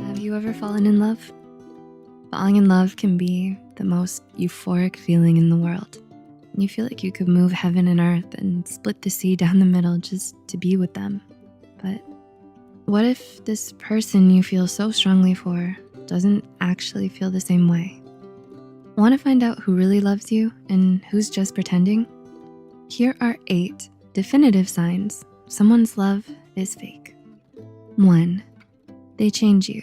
Have you ever fallen in love? Falling in love can be the most euphoric feeling in the world. You feel like you could move heaven and earth and split the sea down the middle just to be with them. But what if this person you feel so strongly for doesn't actually feel the same way? Want to find out who really loves you and who's just pretending? Here are 8 definitive signs someone's love is fake. 1. They change you,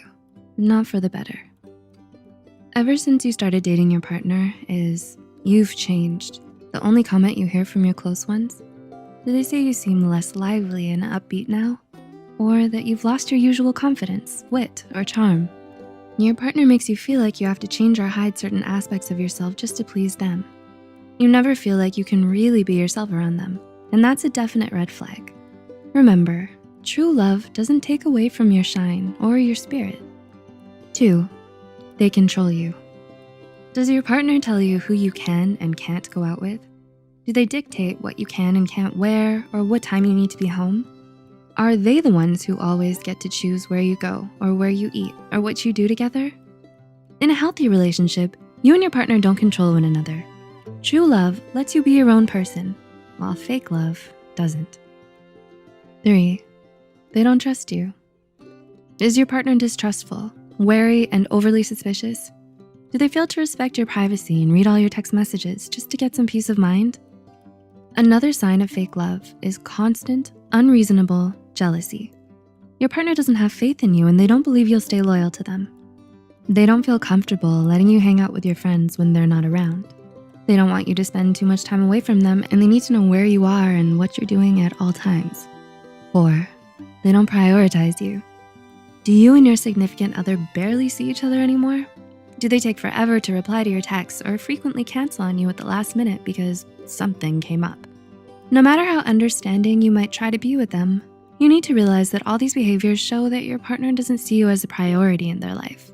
not for the better. Ever since you started dating your partner is, "You've changed," the only comment you hear from your close ones? Do they say you seem less lively and upbeat now? Or that you've lost your usual confidence, wit, or charm? Your partner makes you feel like you have to change or hide certain aspects of yourself just to please them. You never feel like you can really be yourself around them, and that's a definite red flag. Remember, true love doesn't take away from your shine or your spirit. 2. They control you. Does your partner tell you who you can and can't go out with? Do they dictate what you can and can't wear or what time you need to be home? Are they the ones who always get to choose where you go or where you eat or what you do together? In a healthy relationship, you and your partner don't control one another. True love lets you be your own person, while fake love doesn't. 3. They don't trust you. Is your partner distrustful, wary, and overly suspicious? Do they fail to respect your privacy and read all your text messages just to get some peace of mind? Another sign of fake love is constant, unreasonable jealousy. Your partner doesn't have faith in you and they don't believe you'll stay loyal to them. They don't feel comfortable letting you hang out with your friends when they're not around. They don't want you to spend too much time away from them and they need to know where you are and what you're doing at all times. 4. They don't prioritize you. Do you and your significant other barely see each other anymore? Do they take forever to reply to your texts or frequently cancel on you at the last minute because something came up? No matter how understanding you might try to be with them, you need to realize that all these behaviors show that your partner doesn't see you as a priority in their life.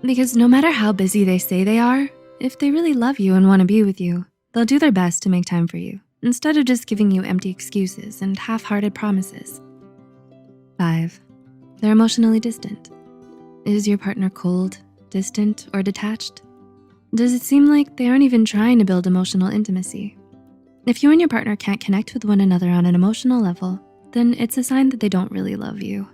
Because no matter how busy they say they are, if they really love you and wanna be with you, they'll do their best to make time for you, instead of just giving you empty excuses and half-hearted promises. 5. They're emotionally distant. Is your partner cold, distant, or detached? Does it seem like they aren't even trying to build emotional intimacy? If you and your partner can't connect with one another on an emotional level, then it's a sign that they don't really love you.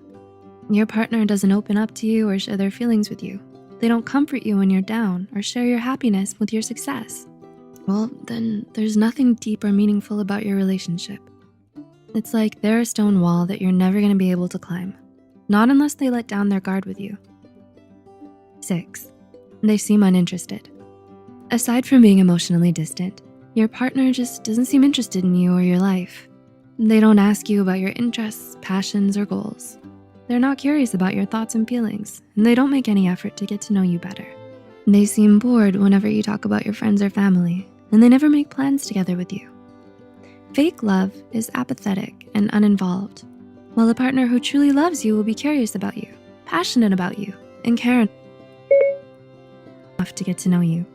Your partner doesn't open up to you or share their feelings with you. They don't comfort you when you're down or share your happiness with your success. Well, then there's nothing deep or meaningful about your relationship. It's like they're a stone wall that you're never gonna be able to climb, not unless they let down their guard with you. 6. They seem uninterested. Aside from being emotionally distant, your partner just doesn't seem interested in you or your life. They don't ask you about your interests, passions, or goals. They're not curious about your thoughts and feelings, and they don't make any effort to get to know you better. They seem bored whenever you talk about your friends or family, and they never make plans together with you. Fake love is apathetic and uninvolved, while a partner who truly loves you will be curious about you, passionate about you, and care enough to get to know you.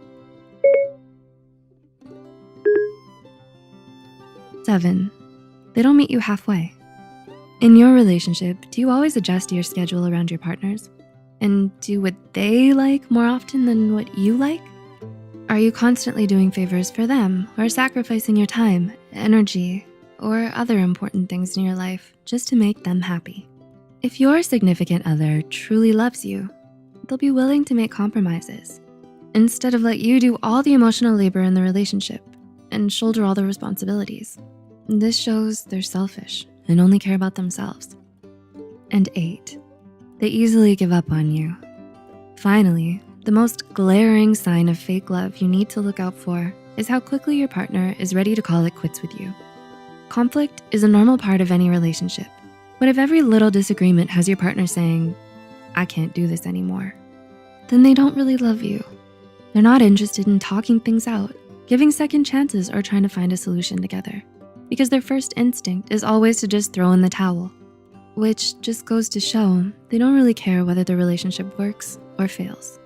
7. They don't meet you halfway. In your relationship, do you always adjust your schedule around your partner's? And do what they like more often than what you like? Are you constantly doing favors for them or sacrificing your time, energy, or other important things in your life just to make them happy? If your significant other truly loves you, they'll be willing to make compromises instead of let you do all the emotional labor in the relationship and shoulder all the responsibilities. This shows they're selfish and only care about themselves. And 8, they easily give up on you. Finally, the most glaring sign of fake love you need to look out for is how quickly your partner is ready to call it quits with you. Conflict is a normal part of any relationship, but if every little disagreement has your partner saying, "I can't do this anymore," then they don't really love you. They're not interested in talking things out, giving second chances, or trying to find a solution together, because their first instinct is always to just throw in the towel, which just goes to show they don't really care whether the relationship works or fails.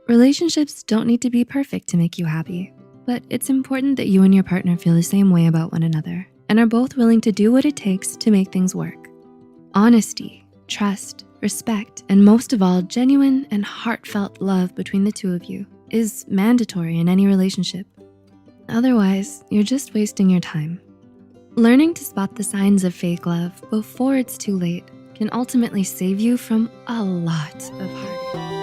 Relationships don't need to be perfect to make you happy, but it's important that you and your partner feel the same way about one another and are both willing to do what it takes to make things work. Honesty, trust, respect, and most of all, genuine and heartfelt love between the two of you is mandatory in any relationship. Otherwise, you're just wasting your time. Learning to spot the signs of fake love before it's too late can ultimately save you from a lot of heartache.